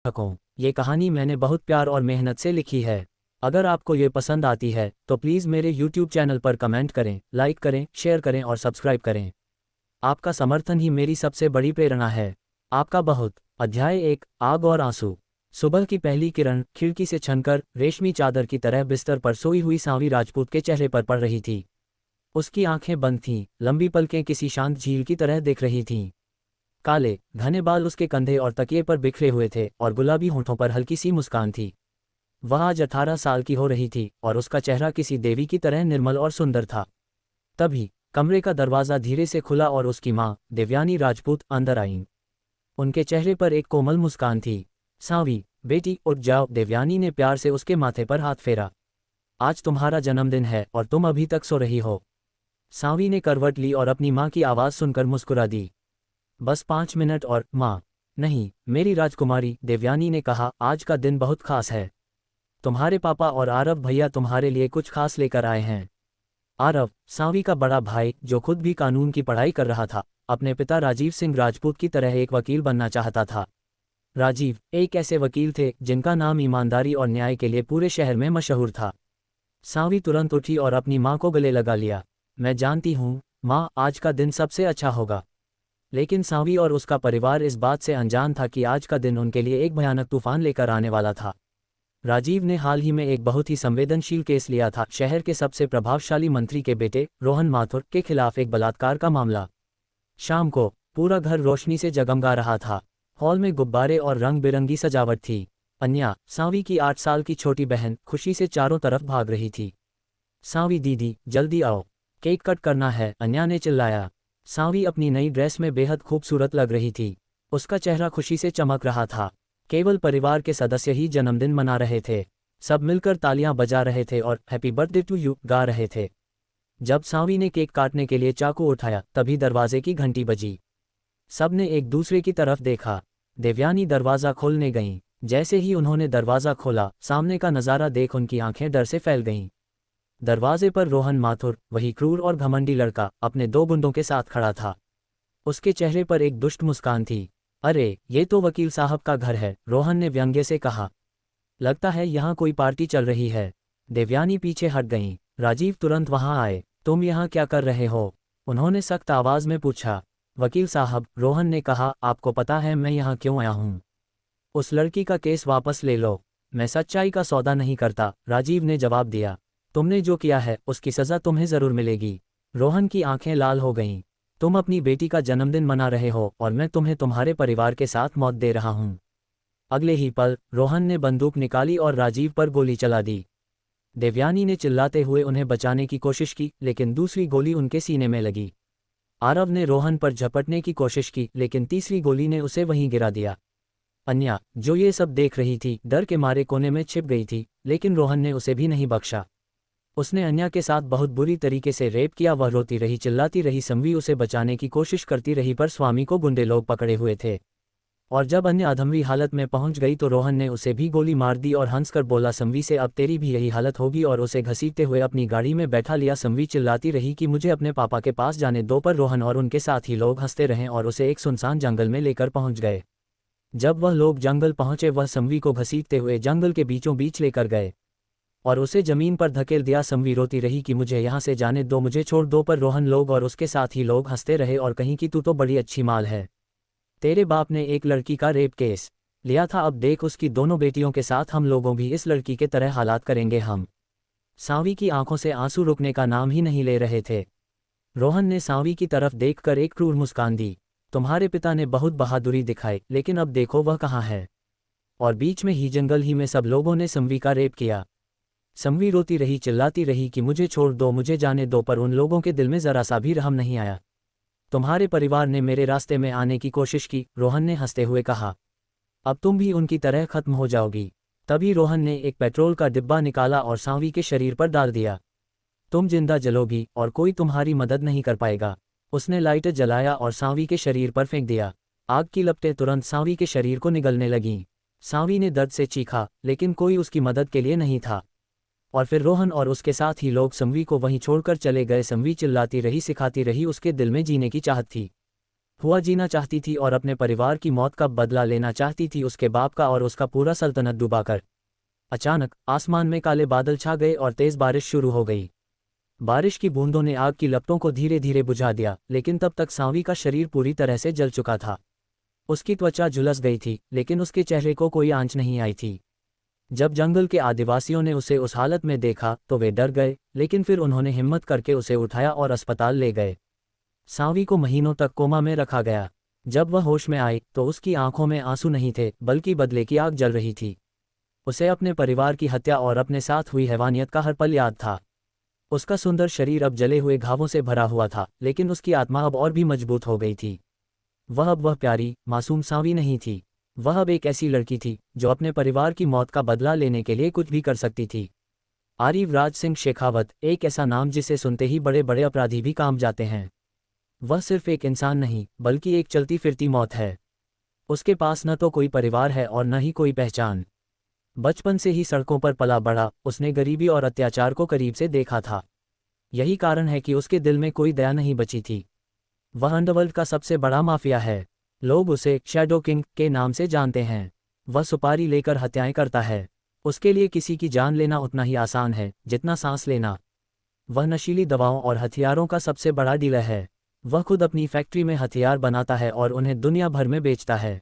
सकूं। ये कहानी मैंने बहुत प्यार और मेहनत से लिखी है। अगर आपको ये पसंद आती है तो प्लीज़ मेरे YouTube चैनल पर कमेंट करें, लाइक करें, शेयर करें और सब्सक्राइब करें। आपका समर्थन ही मेरी सबसे बड़ी प्रेरणा है। आपका बहुत। अध्याय 1, आग और आंसू। सुबह की पहली किरण खिड़की से छनकर रेशमी चादर की तरह बिस्तर पर सोई हुई सांवी राजपूत के चेहरे पर पड़ रही थी। उसकी आंखें बंद थीं, लंबी पलकें किसी शांत झील की तरह दिख रही थीं। काले घने बाल उसके कंधे और तकिए पर बिखरे हुए थे और गुलाबी होंठों पर हल्की सी मुस्कान थी। वह आज 18 साल की हो रही थी और उसका चेहरा किसी देवी की तरह निर्मल और सुंदर था। तभी कमरे का दरवाज़ा धीरे से खुला और उसकी माँ देवयानी राजपूत अंदर आईं। उनके चेहरे पर एक कोमल मुस्कान थी। सांवी, बेटी उठ जाओ, देवयानी ने प्यार से उसके माथे पर हाथ फेरा। आज तुम्हारा जन्मदिन है और तुम अभी तक सो रही हो। सांवी ने करवट ली और अपनी माँ की आवाज़ सुनकर मुस्कुरा दी। बस 5 मिनट और, माँ। नहीं, मेरी राजकुमारी, देवयानी ने कहा, आज का दिन बहुत खास है। तुम्हारे पापा और आरव भैया तुम्हारे लिए कुछ खास लेकर आए हैं। आरव, सांवी का बड़ा भाई, जो खुद भी कानून की पढ़ाई कर रहा था, अपने पिता राजीव सिंह राजपूत की तरह एक वकील बनना चाहता था। राजीव एक ऐसे वकील थे जिनका नाम ईमानदारी और न्याय के लिए पूरे शहर में मशहूर था। सांवी तुरंत उठी और अपनी माँ को गले लगा लिया। मैं जानती हूँ माँ, आज का दिन सबसे अच्छा होगा। लेकिन सांवी और उसका परिवार इस बात से अनजान था कि आज का दिन उनके लिए एक भयानक तूफान लेकर आने वाला था। राजीव ने हाल ही में एक बहुत ही संवेदनशील केस लिया था, शहर के सबसे प्रभावशाली मंत्री के बेटे रोहन माथुर के खिलाफ एक बलात्कार का मामला। शाम को पूरा घर रोशनी से जगमगा रहा था। हॉल में गुब्बारे और रंग बिरंगी सजावट थी। अन्या, सांवी की 8 साल की छोटी बहन, खुशी से चारों तरफ भाग रही थी। सांवी दीदी, जल्दी आओ, केक कट करना है, अन्या ने चिल्लाया। सांवी अपनी नई ड्रेस में बेहद खूबसूरत लग रही थी। उसका चेहरा खुशी से चमक रहा था। केवल परिवार के सदस्य ही जन्मदिन मना रहे थे। सब मिलकर तालियां बजा रहे थे और हैप्पी बर्थडे टू यू गा रहे थे। जब सांवी ने केक काटने के लिए चाकू उठाया तभी दरवाजे की घंटी बजी। सब ने एक दूसरे की तरफ देखा। देवयानी दरवाज़ा खोलने गईं। जैसे ही उन्होंने दरवाज़ा खोला, सामने का नज़ारा देख उनकी आंखें डर से फैल गईं। दरवाजे पर रोहन माथुर, वही क्रूर और घमंडी लड़का, अपने 2 गुंडों के साथ खड़ा था। उसके चेहरे पर एक दुष्ट मुस्कान थी। अरे, ये तो वकील साहब का घर है, रोहन ने व्यंग्य से कहा। लगता है यहाँ कोई पार्टी चल रही है। देवयानी पीछे हट गईं। राजीव तुरंत वहां आए। तुम यहाँ क्या कर रहे हो? उन्होंने सख्त आवाज में पूछा। वकील साहब, रोहन ने कहा, आपको पता है मैं यहाँ क्यों आया हूँ? उस लड़की का केस वापस ले लो। मैं सच्चाई का सौदा नहीं करता, राजीव ने जवाब दिया। तुमने जो किया है उसकी सज़ा तुम्हें ज़रूर मिलेगी। रोहन की आंखें लाल हो गईं। तुम अपनी बेटी का जन्मदिन मना रहे हो और मैं तुम्हें तुम्हारे परिवार के साथ मौत दे रहा हूँ। अगले ही पल रोहन ने बंदूक निकाली और राजीव पर गोली चला दी। देवयानी ने चिल्लाते हुए उन्हें बचाने की कोशिश की, लेकिन दूसरी गोली उनके सीने में लगी। आरव ने रोहन पर झपटने की कोशिश की, लेकिन तीसरी गोली ने उसे वहीं गिरा दिया। अन्या, जो ये सब देख रही थी, डर के मारे कोने में छिप गई थी, लेकिन रोहन ने उसे भी नहीं बख्शा। उसने अन्या के साथ बहुत बुरी तरीके से रेप किया। वह रोती रही, चिल्लाती रही, संवी उसे बचाने की कोशिश करती रही, पर स्वामी को गुंडे लोग पकड़े हुए थे। और जब अन्य अधमरी हालत में पहुंच गई तो रोहन ने उसे भी गोली मार दी और हंसकर बोला, संवी से अब तेरी भी यही हालत होगी, और उसे घसीटते हुए अपनी गाड़ी में बैठा लिया। संवी चिल्लाती रही कि मुझे अपने पापा के पास जाने दो, पर रोहन और उनके साथ ही लोग हंसते रहे और उसे एक सुनसान जंगल में लेकर पहुंच गए। जब वह लोग जंगल पहुंचे, वह संवी को घसीटते हुए जंगल के बीचों बीच लेकर गए और उसे जमीन पर धकेल दिया। संवी रोती रही कि मुझे यहाँ से जाने दो, मुझे छोड़ दो, पर रोहन लोग और उसके साथ ही लोग हंसते रहे और कहीं कि तू तो बड़ी अच्छी माल है, तेरे बाप ने एक लड़की का रेप केस लिया था, अब देख उसकी दोनों बेटियों के साथ हम लोगों भी इस लड़की के तरह हालात करेंगे हम। सांवी की आंखों से आंसू रुकने का नाम ही नहीं ले रहे थे। रोहन ने सांवी की तरफ देखकर एक क्रूर मुस्कान दी। तुम्हारे पिता ने बहुत बहादुरी दिखाई, लेकिन अब देखो वह कहाँ है। और बीच में ही जंगल ही में सब लोगों ने संवी का रेप किया। संवी रोती रही, चिल्लाती रही कि मुझे छोड़ दो, मुझे जाने दो, पर उन लोगों के दिल में जरा सा भी रहम नहीं आया। तुम्हारे परिवार ने मेरे रास्ते में आने की कोशिश की, रोहन ने हंसते हुए कहा। अब तुम भी उनकी तरह खत्म हो जाओगी। तभी रोहन ने एक पेट्रोल का डिब्बा निकाला और सांवी के शरीर पर डाल दिया। तुम जिंदा जलोगी और कोई तुम्हारी मदद नहीं कर पाएगा। उसने लाइटर जलाया और सांवी के शरीर पर फेंक दिया। आग की लपटें तुरंत सांवी के शरीर को निगलने लगीं। सांवी ने दर्द से चीखा, लेकिन कोई उसकी मदद के लिए नहीं था। और फिर रोहन और उसके साथ ही लोग संवी को वहीं छोड़कर चले गए। संवी चिल्लाती रही, सिखाती रही, उसके दिल में जीने की चाहत थी। हुआ जीना चाहती थी और अपने परिवार की मौत का बदला लेना चाहती थी, उसके बाप का और उसका पूरा सल्तनत डुबाकर। अचानक आसमान में काले बादल छा गए और तेज बारिश शुरू हो गई। बारिश की बूंदों ने आग की लपटों को धीरे धीरे बुझा दिया, लेकिन तब तक सांवी का शरीर पूरी तरह से जल चुका था। उसकी त्वचा झुलस गई थी, लेकिन उसके चेहरे को कोई आंच नहीं आई थी। जब जंगल के आदिवासियों ने उसे उस हालत में देखा तो वे डर गए, लेकिन फिर उन्होंने हिम्मत करके उसे उठाया और अस्पताल ले गए। सांवी को महीनों तक कोमा में रखा गया। जब वह होश में आई तो उसकी आंखों में आंसू नहीं थे, बल्कि बदले की आग जल रही थी। उसे अपने परिवार की हत्या और अपने साथ हुई हैवानियत का हर पल याद था। उसका सुंदर शरीर अब जले हुए घावों से भरा हुआ था, लेकिन उसकी आत्मा अब और भी मजबूत हो गई थी। वह प्यारी मासूम सांवी नहीं थी। वह अब एक ऐसी लड़की थी जो अपने परिवार की मौत का बदला लेने के लिए कुछ भी कर सकती थी। आरिव राज सिंह शेखावत, एक ऐसा नाम जिसे सुनते ही बड़े बड़े अपराधी भी कांप जाते हैं। वह सिर्फ एक इंसान नहीं, बल्कि एक चलती फिरती मौत है। उसके पास न तो कोई परिवार है और न ही कोई पहचान। बचपन से ही सड़कों पर पला बढ़ा, उसने गरीबी और अत्याचार को करीब से देखा था। यही कारण है कि उसके दिल में कोई दया नहीं बची थी। वह अंडरवर्ल्ड का सबसे बड़ा माफिया है। लोग उसे शैडो किंग के नाम से जानते हैं। वह सुपारी लेकर हत्याएं करता है। उसके लिए किसी की जान लेना उतना ही आसान है जितना सांस लेना। वह नशीली दवाओं और हथियारों का सबसे बड़ा डीलर है। वह खुद अपनी फैक्ट्री में हथियार बनाता है और उन्हें दुनिया भर में बेचता है।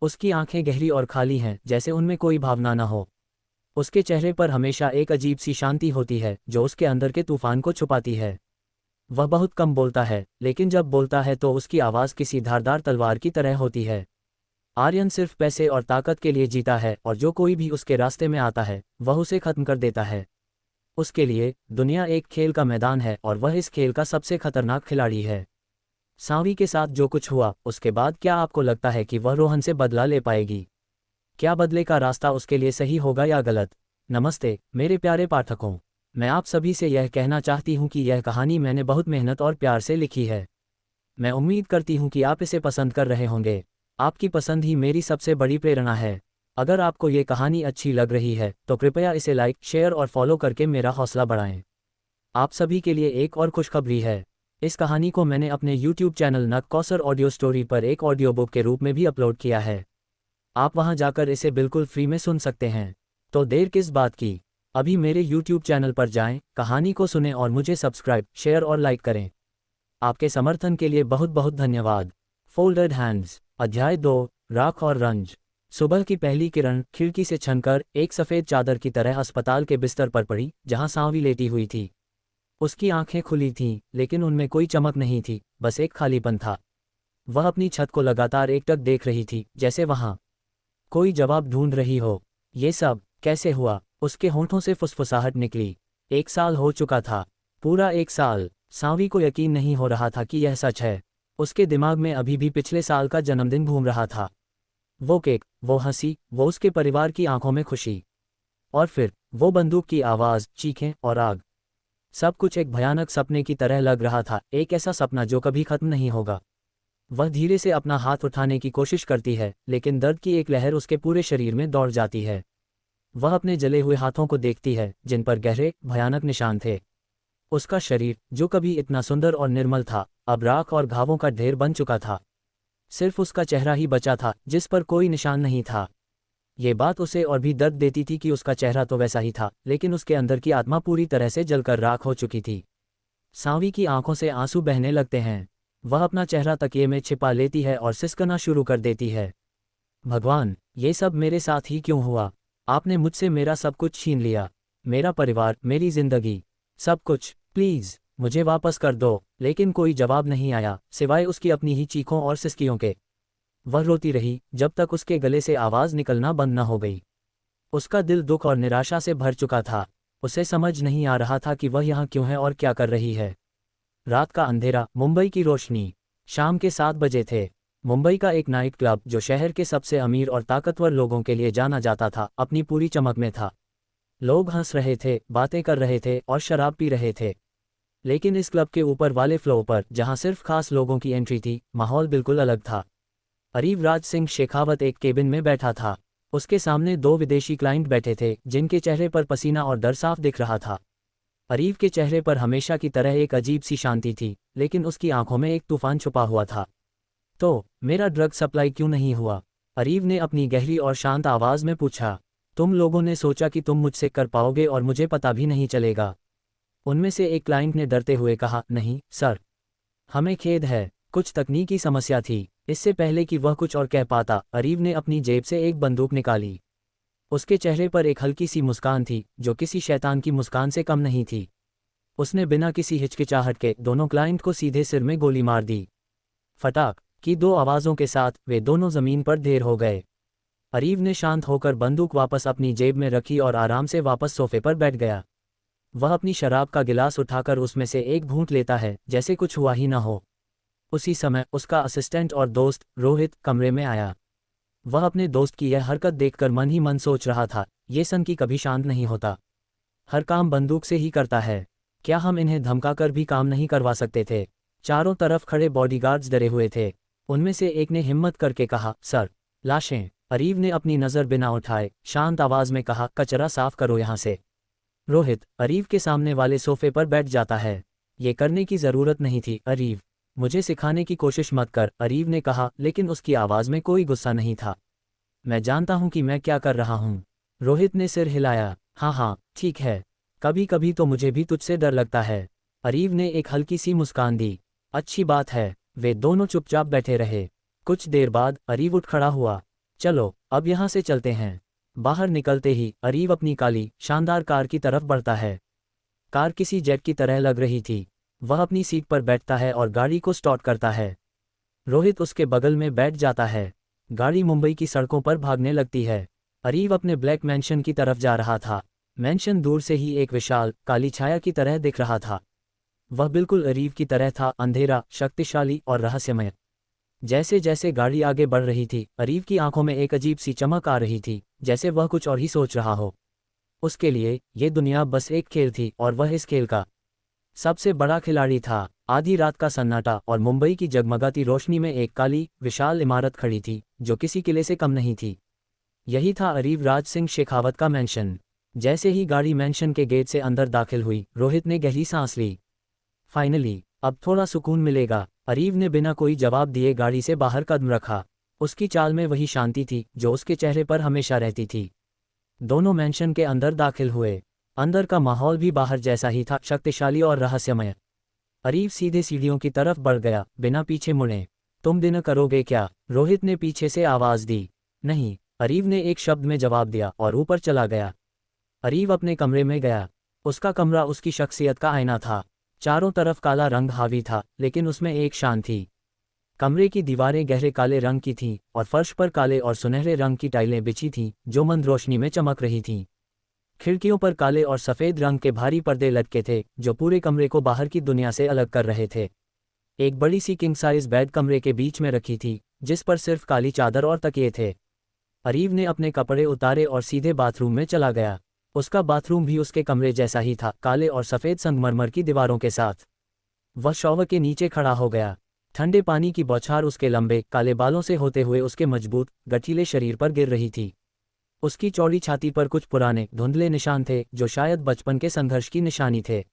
उसकी आंखें गहरी और खाली हैं, जैसे उनमें कोई भावना न हो। उसके चेहरे पर हमेशा एक अजीब सी शांति होती है जो उसके अंदर के तूफान को छुपाती है। वह बहुत कम बोलता है, लेकिन जब बोलता है तो उसकी आवाज़ किसी धारदार तलवार की तरह होती है। आर्यन सिर्फ पैसे और ताकत के लिए जीता है, और जो कोई भी उसके रास्ते में आता है वह उसे खत्म कर देता है। उसके लिए दुनिया एक खेल का मैदान है और वह इस खेल का सबसे खतरनाक खिलाड़ी है। सांवी के साथ जो कुछ हुआ उसके बाद क्या आपको लगता है कि वह रोहन से बदला ले पाएगी? क्या बदले का रास्ता उसके लिए सही होगा या गलत? नमस्ते मेरे प्यारे पाठकों, मैं आप सभी से यह कहना चाहती हूँ कि यह कहानी मैंने बहुत मेहनत और प्यार से लिखी है। मैं उम्मीद करती हूँ कि आप इसे पसंद कर रहे होंगे। आपकी पसंद ही मेरी सबसे बड़ी प्रेरणा है। अगर आपको ये कहानी अच्छी लग रही है तो कृपया इसे लाइक, शेयर और फॉलो करके मेरा हौसला बढ़ाएं। आप सभी के लिए एक और खुशखबरी है। इस कहानी को मैंने अपने YouTube चैनल नक कौसर ऑडियो स्टोरी पर एक ऑडियो बुक के रूप में भी अपलोड किया है। आप वहां जाकर इसे बिल्कुल फ्री में सुन सकते हैं। तो देर किस बात की, अभी मेरे YouTube चैनल पर जाएं, कहानी को सुनें और मुझे सब्सक्राइब, शेयर और लाइक करें। आपके समर्थन के लिए बहुत बहुत धन्यवाद। फोल्डेड हैंड्स, अध्याय 2, राख और रंज। सुबह की पहली किरण खिड़की से छनकर एक सफ़ेद चादर की तरह अस्पताल के बिस्तर पर पड़ी जहां सांवी लेटी हुई थी। उसकी आंखें खुली थीं, लेकिन उनमें कोई चमक नहीं थी, बस एक खालीपन था। वह अपनी छत को लगातार एकटक देख रही थी, जैसे वहां कोई जवाब ढूंढ रही हो। ये सब कैसे हुआ? उसके होंठों से फुसफुसाहट निकली। 1 साल हो चुका था। पूरा 1 साल। सांवी को यकीन नहीं हो रहा था कि यह सच है। उसके दिमाग में अभी भी पिछले साल का जन्मदिन घूम रहा था। वो केक, वो हंसी, वो उसके परिवार की आंखों में खुशी। और फिर वो बंदूक की आवाज़, चीखें और आग। सब कुछ एक भयानक सपने की तरह लग रहा था, एक ऐसा सपना जो कभी खत्म नहीं होगा। वह धीरे से अपना हाथ उठाने की कोशिश करती है, लेकिन दर्द की एक लहर उसके पूरे शरीर में दौड़ जाती है। वह अपने जले हुए हाथों को देखती है, जिन पर गहरे, भयानक निशान थे। उसका शरीर, जो कभी इतना सुंदर और निर्मल था, अब राख और घावों का ढेर बन चुका था। सिर्फ उसका चेहरा ही बचा था, जिस पर कोई निशान नहीं था। ये बात उसे और भी दर्द देती थी कि उसका चेहरा तो वैसा ही था, लेकिन उसके अंदर की आत्मा पूरी तरह से जलकर राख हो चुकी थी। सांवी की आंखों से आंसू बहने लगते हैं। वह अपना चेहरा तकिए में छिपा लेती है और सिसकना शुरू कर देती है। भगवान, ये सब मेरे साथ ही क्यों हुआ? आपने मुझसे मेरा सब कुछ छीन लिया। मेरा परिवार, मेरी जिंदगी, सब कुछ। प्लीज मुझे वापस कर दो। लेकिन कोई जवाब नहीं आया, सिवाय उसकी अपनी ही चीखों और सिसकियों के। वह रोती रही जब तक उसके गले से आवाज़ निकलना बंद न हो गई। उसका दिल दुख और निराशा से भर चुका था। उसे समझ नहीं आ रहा था कि वह यहाँ क्यों है और क्या कर रही है। रात का अंधेरा, मुंबई की रोशनी। शाम के 7 बजे थे। मुंबई का एक नाइट क्लब, जो शहर के सबसे अमीर और ताकतवर लोगों के लिए जाना जाता था, अपनी पूरी चमक में था। लोग हंस रहे थे, बातें कर रहे थे और शराब पी रहे थे। लेकिन इस क्लब के ऊपर वाले फ्लोर पर, जहां सिर्फ खास लोगों की एंट्री थी, माहौल बिल्कुल अलग था। अरीव राज सिंह शेखावत एक केबिन में बैठा था। उसके सामने 2 विदेशी क्लाइंट बैठे थे, जिनके चेहरे पर पसीना और डर साफ दिख रहा था। अरीव के चेहरे पर हमेशा की तरह एक अजीब सी शांति थी, लेकिन उसकी आंखों में एक तूफान छुपा हुआ था। तो मेरा ड्रग सप्लाई क्यों नहीं हुआ? अरीव ने अपनी गहरी और शांत आवाज़ में पूछा। तुम लोगों ने सोचा कि तुम मुझसे कर पाओगे और मुझे पता भी नहीं चलेगा। उनमें से एक क्लाइंट ने डरते हुए कहा, नहीं सर, हमें खेद है, कुछ तकनीकी समस्या थी। इससे पहले कि वह कुछ और कह पाता, अरीव ने अपनी जेब से एक बंदूक निकाली। उसके चेहरे पर एक हल्की सी मुस्कान थी, जो किसी शैतान की मुस्कान से कम नहीं थी। उसने बिना किसी हिचकिचाहट के दोनों क्लाइंट को सीधे सिर में गोली मार दी। फटाक की दो आवाज़ों के साथ वे दोनों ज़मीन पर ढेर हो गए। अरीव ने शांत होकर बंदूक वापस अपनी जेब में रखी और आराम से वापस सोफे पर बैठ गया। वह अपनी शराब का गिलास उठाकर उसमें से एक घूंट लेता है, जैसे कुछ हुआ ही ना हो। उसी समय उसका असिस्टेंट और दोस्त रोहित कमरे में आया। वह अपने दोस्त की यह हरकत देखकर मन ही मन सोच रहा था, ये सन की कभी शांत नहीं होता, हर काम बंदूक से ही करता है। क्या हम इन्हें धमकाकर भी काम नहीं करवा सकते थे? चारों तरफ खड़े बॉडीगार्ड्स डरे हुए थे। उनमें से एक ने हिम्मत करके कहा, सर, लाशें। अरीव ने अपनी नज़र बिना उठाए शांत आवाज़ में कहा, कचरा साफ करो यहाँ से। रोहित अरीव के सामने वाले सोफे पर बैठ जाता है। ये करने की ज़रूरत नहीं थी अरीव, मुझे सिखाने की कोशिश मत कर, अरीव ने कहा, लेकिन उसकी आवाज़ में कोई गुस्सा नहीं था। मैं जानता हूं कि मैं क्या कर रहा हूं। रोहित ने सिर हिलाया, हाँ, ठीक है, कभी कभी तो मुझे भी तुझसे डर लगता है। अरीव ने एक हल्की सी मुस्कान दी। अच्छी बात है। वे दोनों चुपचाप बैठे रहे। कुछ देर बाद अरीव उठ खड़ा हुआ। चलो अब यहाँ से चलते हैं। बाहर निकलते ही अरीव अपनी काली शानदार कार की तरफ बढ़ता है। कार किसी जेट की तरह लग रही थी। वह अपनी सीट पर बैठता है और गाड़ी को स्टार्ट करता है। रोहित उसके बगल में बैठ जाता है। गाड़ी मुंबई की सड़कों पर भागने लगती है। अरीव अपने ब्लैक मैंशन की तरफ जा रहा था। मैंशन दूर से ही एक विशाल काली छाया की तरह दिख रहा था। वह बिल्कुल अरीव की तरह था, अंधेरा, शक्तिशाली और रहस्यमय। जैसे जैसे गाड़ी आगे बढ़ रही थी, अरीव की आंखों में एक अजीब सी चमक आ रही थी, जैसे वह कुछ और ही सोच रहा हो। उसके लिए ये दुनिया बस एक खेल थी और वह इस खेल का सबसे बड़ा खिलाड़ी था। आधी रात का सन्नाटा और मुंबई की जगमगाती रोशनी में एक काली विशाल इमारत खड़ी थी, जो किसी किले से कम नहीं थी। यही था अरीव राज सिंह शेखावत का मैंशन। जैसे ही गाड़ी मैंशन के गेट से अंदर दाखिल हुई, रोहित ने गहरी सांस ली। फाइनली अब थोड़ा सुकून मिलेगा। अरीव ने बिना कोई जवाब दिए गाड़ी से बाहर कदम रखा। उसकी चाल में वही शांति थी जो उसके चेहरे पर हमेशा रहती थी। दोनों मैंशन के अंदर दाखिल हुए। अंदर का माहौल भी बाहर जैसा ही था, शक्तिशाली और रहस्यमय। अरीव सीधे सीढ़ियों की तरफ बढ़ गया, बिना पीछे मुड़े। तुम डिनर करोगे क्या? रोहित ने पीछे से आवाज़ दी। नहीं, अरीव ने एक शब्द में जवाब दिया और ऊपर चला गया। अरीव अपने कमरे में गया। उसका कमरा उसकी शख्सियत का आईना था। चारों तरफ काला रंग हावी था, लेकिन उसमें एक शान थी। कमरे की दीवारें गहरे काले रंग की थीं और फर्श पर काले और सुनहरे रंग की टाइलें बिछी थीं, जो मंद रोशनी में चमक रही थीं। खिड़कियों पर काले और सफ़ेद रंग के भारी पर्दे लटके थे, जो पूरे कमरे को बाहर की दुनिया से अलग कर रहे थे। एक बड़ी सी किंग साइज बेड कमरे के बीच में रखी थी, जिस पर सिर्फ काली चादर और तकिए थे। अरीव ने अपने कपड़े उतारे और सीधे बाथरूम में चला गया। उसका बाथरूम भी उसके कमरे जैसा ही था, काले और सफ़ेद संगमरमर की दीवारों के साथ। वह शॉवर के नीचे खड़ा हो गया। ठंडे पानी की बौछार उसके लंबे काले बालों से होते हुए उसके मजबूत गठीले शरीर पर गिर रही थी। उसकी चौड़ी छाती पर कुछ पुराने धुंधले निशान थे, जो शायद बचपन के संघर्ष की निशानी थे।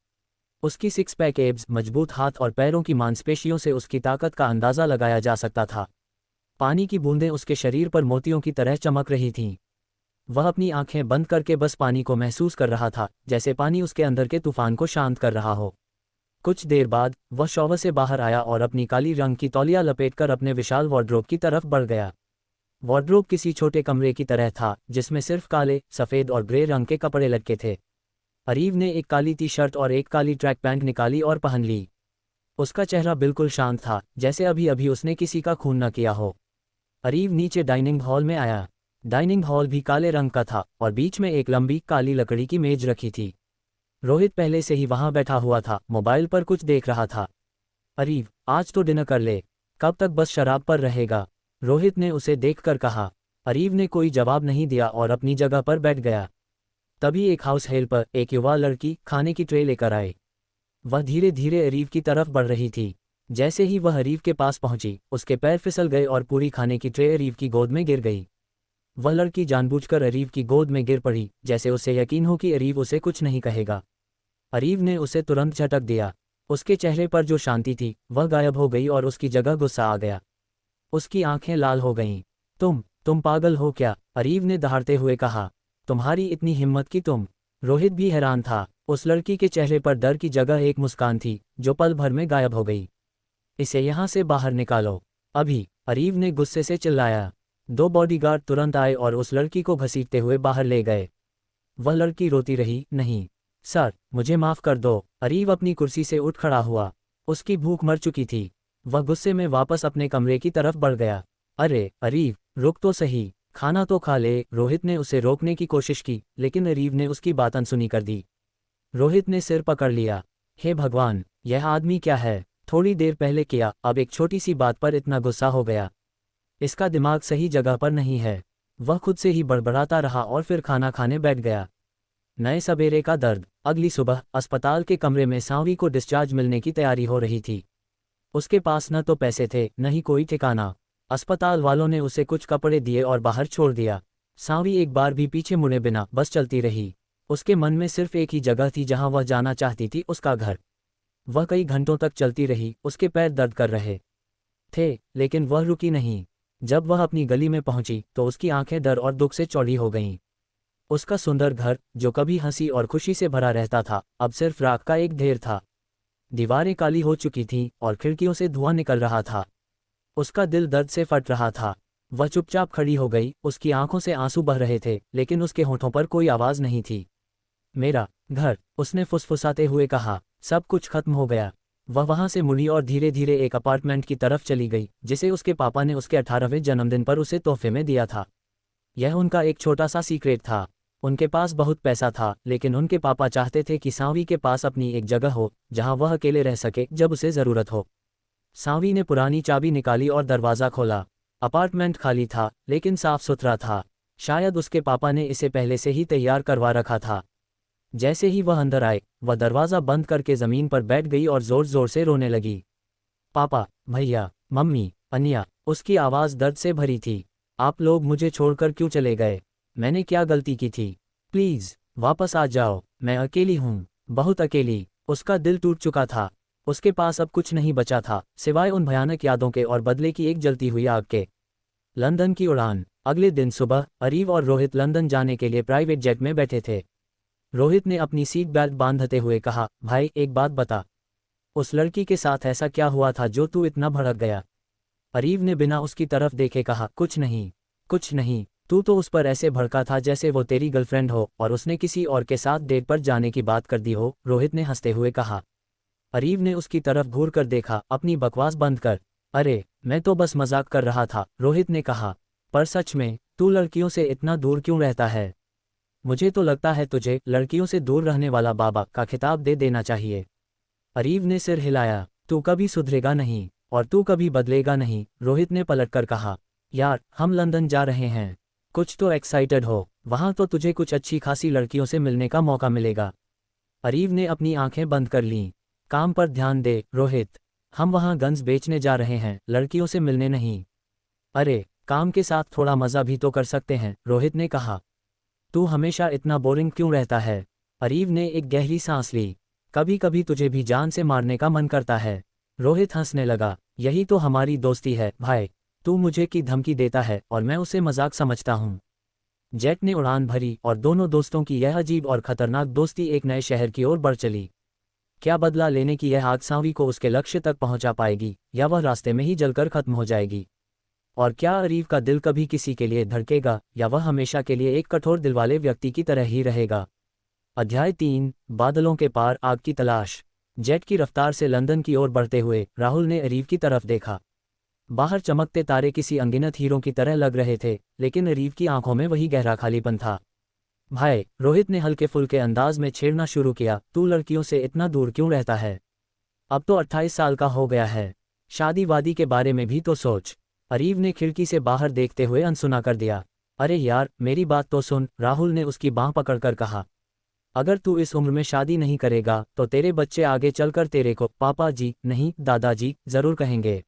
उसकी सिक्स पैक एब्स, मजबूत हाथ और पैरों की मांसपेशियों से उसकी ताकत का अंदाज़ा लगाया जा सकता था। पानी की बूंदें उसके शरीर पर मोतियों की तरह चमक रही थीं। वह अपनी आंखें बंद करके बस पानी को महसूस कर रहा था, जैसे पानी उसके अंदर के तूफान को शांत कर रहा हो। कुछ देर बाद वह शॉवर से बाहर आया और अपनी काली रंग की तौलिया लपेटकर अपने विशाल वार्डरोब की तरफ बढ़ गया। वार्डरोब किसी छोटे कमरे की तरह था, जिसमें सिर्फ काले, सफ़ेद और ग्रे रंग के कपड़े लटके थे। अरीव ने एक काली टी शर्ट और एक काली ट्रैक पैंट निकाली और पहन ली। उसका चेहरा बिल्कुल शांत था, जैसे अभी अभी उसने किसी का खून न किया हो। अरीव नीचे डाइनिंग हॉल में आया। डाइनिंग हॉल भी काले रंग का था और बीच में एक लंबी काली लकड़ी की मेज रखी थी। रोहित पहले से ही वहां बैठा हुआ था, मोबाइल पर कुछ देख रहा था। अरीव, आज तो डिनर कर ले, कब तक बस शराब पर रहेगा? रोहित ने उसे देखकर कहा। अरीव ने कोई जवाब नहीं दिया और अपनी जगह पर बैठ गया। तभी एक हाउस हेल्पर, एक युवा लड़की, खाने की ट्रे लेकर आए। वह धीरे धीरे अरीव की तरफ बढ़ रही थी। जैसे ही वह अरीव के पास पहुंची, उसके पैर फिसल गए और पूरी खाने की ट्रे अरीव की गोद में गिर गई। वह लड़की जानबूझकर अरीव की गोद में गिर पड़ी, जैसे उसे यकीन हो कि अरीव उसे कुछ नहीं कहेगा। अरीव ने उसे तुरंत झटक दिया। उसके चेहरे पर जो शांति थी, वह गायब हो गई और उसकी जगह गुस्सा आ गया। उसकी आंखें लाल हो गईं। तुम पागल हो क्या? अरीव ने दहाड़ते हुए कहा। तुम्हारी इतनी हिम्मत कि तुम। रोहित भी हैरान था। उस लड़की के चेहरे पर डर की जगह एक मुस्कान थी जो पल भर में गायब हो गई। इसे यहाँ से बाहर निकालो अभी, अरीव ने गुस्से से चिल्लाया। 2 बॉडीगार्ड तुरंत आए और उस लड़की को घसीटते हुए बाहर ले गए। वह लड़की रोती रही, नहीं सर, मुझे माफ कर दो। अरीव अपनी कुर्सी से उठ खड़ा हुआ। उसकी भूख मर चुकी थी। वह गुस्से में वापस अपने कमरे की तरफ बढ़ गया। अरे अरीव, रुक तो सही, खाना तो खा ले। रोहित ने उसे रोकने की कोशिश की, लेकिन अरीव ने उसकी बात अनसुनी कर दी। रोहित ने सिर पकड़ लिया। हे भगवान, यह आदमी क्या है? थोड़ी देर पहले किया, अब एक छोटी सी बात पर इतना गुस्सा हो गया। इसका दिमाग सही जगह पर नहीं है। वह खुद से ही बड़बड़ाता रहा और फिर खाना खाने बैठ गया। नए सवेरे का दर्द। अगली सुबह अस्पताल के कमरे में सांवी को डिस्चार्ज मिलने की तैयारी हो रही थी। उसके पास न तो पैसे थे, न ही कोई ठिकाना। अस्पताल वालों ने उसे कुछ कपड़े दिए और बाहर छोड़ दिया। सांवी एक बार भी पीछे मुड़े बिना बस चलती रही। उसके मन में सिर्फ एक ही जगह थी जहां वह जाना चाहती थी, उसका घर। वह कई घंटों तक चलती रही, उसके पैर दर्द कर रहे थे, लेकिन वह रुकी नहीं। जब वह अपनी गली में पहुंची तो उसकी आंखें डर और दुख से चौड़ी हो गईं। उसका सुंदर घर, जो कभी हंसी और खुशी से भरा रहता था, अब सिर्फ राख का एक ढेर था। दीवारें काली हो चुकी थीं और खिड़कियों से धुआं निकल रहा था। उसका दिल दर्द से फट रहा था। वह चुपचाप खड़ी हो गई। उसकी आंखों से आंसू बह रहे थे, लेकिन उसके होठों पर कोई आवाज नहीं थी। मेरा घर, उसने फुसफुसाते हुए कहा। सब कुछ खत्म हो गया। वह वहां से मुड़ी और धीरे धीरे एक अपार्टमेंट की तरफ चली गई, जिसे उसके पापा ने उसके 18वें जन्मदिन पर उसे तोहफे में दिया था। यह उनका एक छोटा सा सीक्रेट था। उनके पास बहुत पैसा था, लेकिन उनके पापा चाहते थे कि सांवी के पास अपनी एक जगह हो जहां वह अकेले रह सके जब उसे जरूरत हो। सांवी ने पुरानी चाबी निकाली और दरवाज़ा खोला। अपार्टमेंट खाली था, लेकिन साफ सुथरा था। शायद उसके पापा ने इसे पहले से ही तैयार करवा रखा था। जैसे ही वह अंदर आए, वह दरवाज़ा बंद करके ज़मीन पर बैठ गई और ज़ोर ज़ोर से रोने लगी। पापा, भैया, मम्मी, अनिया। उसकी आवाज़ दर्द से भरी थी। आप लोग मुझे छोड़कर क्यों चले गए? मैंने क्या गलती की थी? प्लीज़ वापस आ जाओ, मैं अकेली हूँ, बहुत अकेली। उसका दिल टूट चुका था। उसके पास अब कुछ नहीं बचा था, सिवाय उन भयानक यादों के और बदले की एक जलती हुई आग के। लंदन की उड़ान। अगले दिन सुबह अरीव और रोहित लंदन जाने के लिए प्राइवेट जेट में बैठे थे। रोहित ने अपनी सीट बेल्ट बांधते हुए कहा, भाई एक बात बता, उस लड़की के साथ ऐसा क्या हुआ था जो तू इतना भड़क गया? अरीव ने बिना उसकी तरफ देखे कहा, कुछ नहीं, कुछ नहीं। तू तो उस पर ऐसे भड़का था जैसे वो तेरी गर्लफ्रेंड हो और उसने किसी और के साथ डेट पर जाने की बात कर दी हो। रोहित ने हंसते हुए कहा। अरीव ने उसकी तरफ घूर कर देखा, अपनी बकवास बंद कर। अरे, मैं तो बस मजाक कर रहा था, रोहित ने कहा। पर सच में, तू लड़कियों से इतना दूर क्यों रहता है? मुझे तो लगता है तुझे लड़कियों से दूर रहने वाला बाबा का खिताब दे देना चाहिए। अरीव ने सिर हिलाया। तू कभी सुधरेगा नहीं, और तू कभी बदलेगा नहीं, रोहित ने पलटकर कहा। यार, हम लंदन जा रहे हैं। कुछ तो एक्साइटेड हो, वहां तो तुझे कुछ अच्छी खासी लड़कियों से मिलने का मौका मिलेगा। अरीव ने अपनी आंखें बंद कर लीं। काम पर ध्यान दे, रोहित। हम वहां गन्स बेचने जा रहे हैं, लड़कियों से मिलने नहीं। अरे, काम के साथ थोड़ा मज़ा भी तो कर सकते हैं, रोहित ने कहा। तू हमेशा इतना बोरिंग क्यों रहता है? अरीव ने एक गहरी सांस ली। कभी कभी तुझे भी जान से मारने का मन करता है। रोहित हंसने लगा। यही तो हमारी दोस्ती है भाई। तू मुझे की धमकी देता है और मैं उसे मजाक समझता हूँ। जेट ने उड़ान भरी और दोनों दोस्तों की यह अजीब और खतरनाक दोस्ती एक नए शहर की ओर बढ़ चली। क्या बदला लेने की यह आग सांवी को उसके लक्ष्य तक पहुंचा पाएगी, या वह रास्ते में ही जलकर खत्म हो जाएगी? और क्या अरीव का दिल कभी किसी के लिए धड़केगा, या वह हमेशा के लिए एक कठोर दिल वाले व्यक्ति की तरह ही रहेगा? अध्याय 3, बादलों के पार आग की तलाश। जेट की रफ्तार से लंदन की ओर बढ़ते हुए राहुल ने अरीव की तरफ देखा। बाहर चमकते तारे किसी अनगिनत हीरों की तरह लग रहे थे, लेकिन अरीव की आंखों में वही गहरा खालीपन था। भाई, रोहित ने हल्के फुल्के अंदाज में छेड़ना शुरू किया, तू लड़कियों से इतना दूर क्यों रहता है? अब तो 28 साल का हो गया है। शादी वादी के बारे में भी तो सोच। अरीव ने खिड़की से बाहर देखते हुए अनसुना कर दिया। अरे यार, मेरी बात तो सुन, राहुल ने उसकी बांह पकड़कर कहा। अगर तू इस उम्र में शादी नहीं करेगा तो तेरे बच्चे आगे चलकर तेरे को पापा जी नहीं दादाजी जरूर कहेंगे।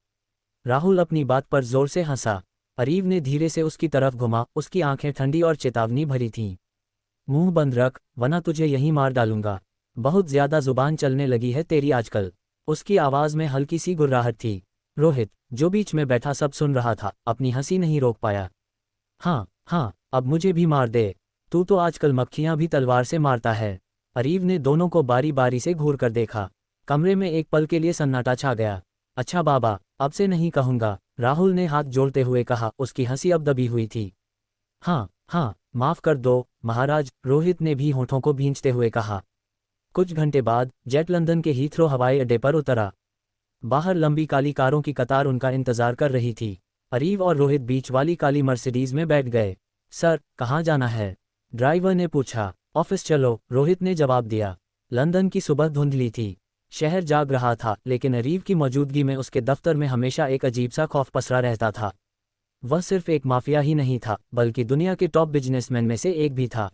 राहुल अपनी बात पर जोर से हंसा। अरीव ने धीरे से उसकी तरफ घुमा, उसकी आंखें ठंडी और चेतावनी भरी थीं। मुंह बंद रख, वरना तुझे यहीं मार डालूंगा। बहुत ज्यादा जुबान चलने लगी है तेरी आजकल। उसकी आवाज में हल्की सी गुर्राहट थी। रोहित, जो बीच में बैठा सब सुन रहा था, अपनी हंसी नहीं रोक पाया। हाँ हाँ, अब मुझे भी मार दे, तू तो आजकल मक्खियां भी तलवार से मारता है। अरीव ने दोनों को बारी बारी से घूर कर देखा। कमरे में एक पल के लिए सन्नाटा छा गया। अच्छा बाबा, अब से नहीं कहूंगा, राहुल ने हाथ जोड़ते हुए कहा। उसकी हंसी अब दबी हुई थी। हाँ हाँ, माफ कर दो महाराज, रोहित ने भी होठों को भींचते हुए कहा। कुछ घंटे बाद जेट लंदन के हीथ्रो हवाई अड्डे पर उतरा। बाहर लंबी काली कारों की कतार उनका इंतजार कर रही थी। अरीव और रोहित बीच वाली काली मर्सिडीज में बैठ गए। सर, कहाँ जाना है? ड्राइवर ने पूछा। ऑफिस चलो, रोहित ने जवाब दिया। लंदन की सुबह धुंधली थी। शहर जाग रहा था, लेकिन अरीव की मौजूदगी में उसके दफ्तर में हमेशा एक अजीब सा खौफ पसरा रहता था। वह सिर्फ एक माफिया ही नहीं था, बल्कि दुनिया के टॉप बिजनेसमैन में से एक भी था।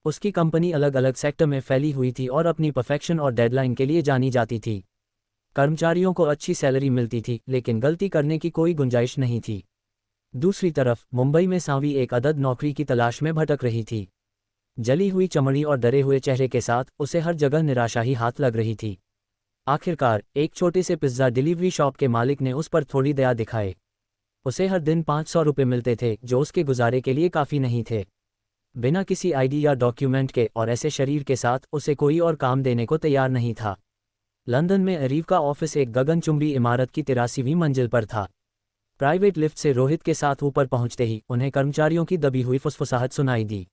उसकी कंपनी अलग अलग सेक्टर में फैली हुई थी और अपनी परफेक्शन और डेडलाइन के लिए जानी जाती थी। कर्मचारियों को अच्छी सैलरी मिलती थी, लेकिन गलती करने की कोई गुंजाइश नहीं थी। दूसरी तरफ मुंबई में सांवी एक अदद नौकरी की तलाश में भटक रही थी। जली हुई चमड़ी और डरे हुए चेहरे के साथ उसे हर जगह निराशा ही हाथ लग रही थी। आखिरकार एक छोटे से पिज्ज़ा डिलीवरी शॉप के मालिक ने उस पर थोड़ी दया दिखाई। उसे हर दिन 500 रुपये मिलते थे, जो उसके गुजारे के लिए काफ़ी नहीं थे। बिना किसी आईडी या डॉक्यूमेंट के और ऐसे शरीर के साथ उसे कोई और काम देने को तैयार नहीं था। लंदन में अरीव का ऑफिस एक गगनचुंबी इमारत की 83वीं मंजिल पर था। प्राइवेट लिफ्ट से रोहित के साथ ऊपर पहुंचते ही उन्हें कर्मचारियों की दबी हुई फुसफुसाहट सुनाई दी।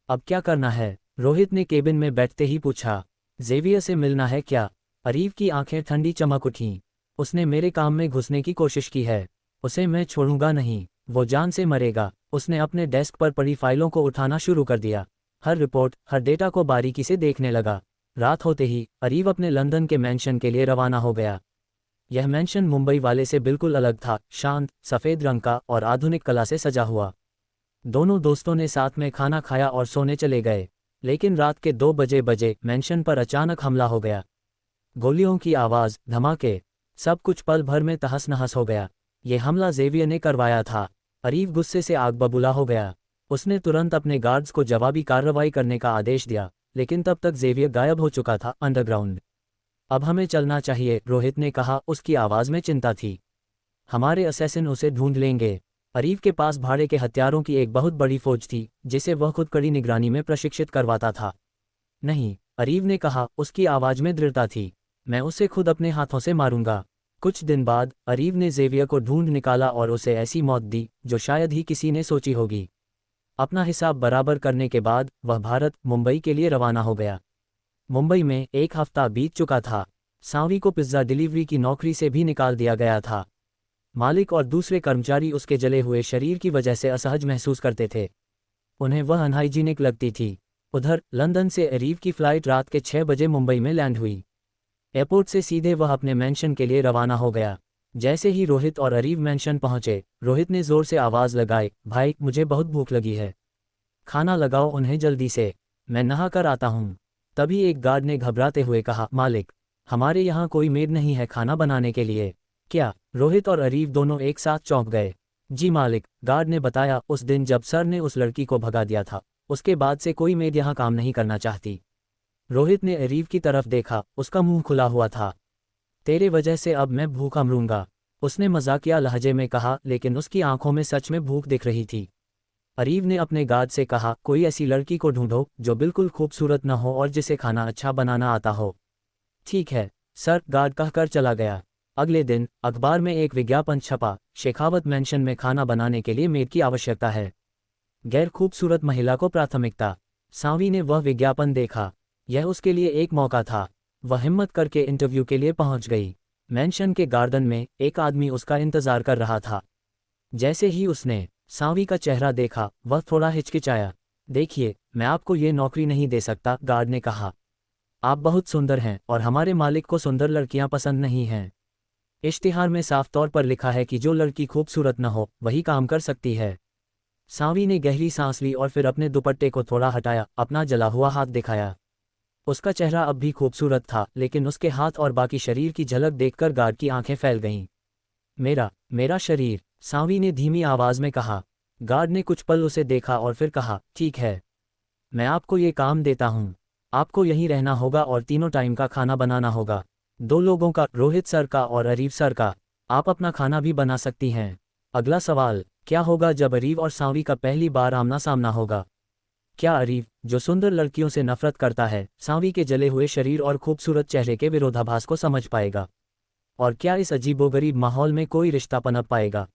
अब क्या करना है? रोहित ने केबिन में बैठते ही पूछा। जेवियर से मिलना है क्या? अरीव की आंखें ठंडी चमक उठीं। उसने मेरे काम में घुसने की कोशिश की है, उसे मैं छोड़ूंगा नहीं, वो जान से मरेगा। उसने अपने डेस्क पर पड़ी फाइलों को उठाना शुरू कर दिया। हर रिपोर्ट, हर डेटा को बारीकी से देखने लगा। रात होते ही अरीव अपने लंदन के मैंशन के लिए रवाना हो गया। यह मैंशन मुंबई वाले से बिल्कुल अलग था, शांत, सफ़ेद रंग का और आधुनिक कला से सजा हुआ। दोनों दोस्तों ने साथ में खाना खाया और सोने चले गए। लेकिन रात के 2 बजे मैंशन पर अचानक हमला हो गया। गोलियों की आवाज़, धमाके, सब कुछ पल भर में तहस नहस हो गया। ये हमला जेवियर ने करवाया था। अरीव गुस्से से आग बबूला हो गया। उसने तुरंत अपने गार्ड्स को जवाबी कार्रवाई करने का आदेश दिया, लेकिन तब तक जेवियर गायब हो चुका था अंडरग्राउंड। अब हमें चलना चाहिए, रोहित ने कहा। उसकी आवाज़ में चिंता थी। हमारे असैसिन उसे ढूंढ लेंगे। अरीव के पास भाड़े के हथियारों की एक बहुत बड़ी फौज थी, जिसे वह खुद कड़ी निगरानी में प्रशिक्षित करवाता था। नहीं, अरीव ने कहा, उसकी आवाज़ में दृढ़ता थी। मैं उसे खुद अपने हाथों से मारूंगा। कुछ दिन बाद अरीव ने जेवियर को ढूंढ निकाला और उसे ऐसी मौत दी जो शायद ही किसी ने सोची होगी। अपना हिसाब बराबर करने के बाद वह भारत, मुंबई के लिए रवाना हो गया। मुंबई में 1 हफ्ता बीत चुका था। सांवी को पिज्ज़ा डिलीवरी की नौकरी से भी निकाल दिया गया था। मालिक और दूसरे कर्मचारी उसके जले हुए शरीर की वजह से असहज महसूस करते थे। उन्हें वह अनहाइजीनिक लगती थी। उधर लंदन से अरीव की फ़्लाइट रात के 6 बजे मुंबई में लैंड हुई। एयरपोर्ट से सीधे वह अपने मैंशन के लिए रवाना हो गया। जैसे ही रोहित और अरीव मैंशन पहुंचे, रोहित ने जोर से आवाज़ लगाई, भाई, मुझे बहुत भूख लगी है, खाना लगाओ उन्हें जल्दी से, मैं नहा कर आता हूँ। तभी एक गार्ड ने घबराते हुए कहा, मालिक, हमारे यहाँ कोई मेड नहीं है खाना बनाने के लिए। क्या? रोहित और अरीव दोनों एक साथ चौंक गए। जी मालिक, गार्ड ने बताया, उस दिन जब सर ने उस लड़की को भगा दिया था, उसके बाद से कोई मेड यहाँ काम नहीं करना चाहती। रोहित ने अरीव की तरफ देखा, उसका मुंह खुला हुआ था। तेरे वजह से अब मैं भूखा मरूंगा, उसने मजाकिया लहजे में कहा, लेकिन उसकी आंखों में सच में भूख दिख रही थी। अरीव ने अपने गार्ड से कहा, कोई ऐसी लड़की को ढूंढो जो बिल्कुल खूबसूरत न हो और जिसे खाना अच्छा बनाना आता हो। ठीक है सर, गार्ड कहकर चला गया। अगले दिन अखबार में एक विज्ञापन छपा, शेखावत मैंशन में खाना बनाने के लिए मेड की आवश्यकता है, गैर खूबसूरत महिला को प्राथमिकता। सांवी ने वह विज्ञापन देखा। यह उसके लिए एक मौका था। वह हिम्मत करके इंटरव्यू के लिए पहुंच गई। मैंशन के गार्डन में एक आदमी उसका इंतजार कर रहा था। जैसे ही उसने सांवी का चेहरा देखा, वह थोड़ा हिचकिचाया। देखिए, मैं आपको ये नौकरी नहीं दे सकता, गार्ड ने कहा। आप बहुत सुंदर हैं और हमारे मालिक को सुंदर लड़कियां पसंद नहीं हैं। इश्तिहार में साफ तौर पर लिखा है कि जो लड़की खूबसूरत न हो वही काम कर सकती है। सांवी ने गहरी सांस ली और फिर अपने दुपट्टे को थोड़ा हटाया, अपना जला हुआ हाथ दिखाया। उसका चेहरा अब भी खूबसूरत था, लेकिन उसके हाथ और बाकी शरीर की झलक देखकर गार्ड की आंखें फैल गईं। मेरा शरीर, सांवी ने धीमी आवाज में कहा। गार्ड ने कुछ पल उसे देखा और फिर कहा, ठीक है, मैं आपको ये काम देता हूँ। आपको यहीं रहना होगा और तीनों टाइम का खाना बनाना होगा। 2 लोगों का, रोहित सर का और अरीव सर का। आप अपना खाना भी बना सकती हैं। अगला सवाल, क्या होगा जब अरीव और सांवी का पहली बार आमना सामना होगा? क्या अरीव, जो सुंदर लड़कियों से नफरत करता है, सांवी के जले हुए शरीर और खूबसूरत चेहरे के विरोधाभास को समझ पाएगा? और क्या इस अजीबोगरीब माहौल में कोई रिश्ता पनप पाएगा?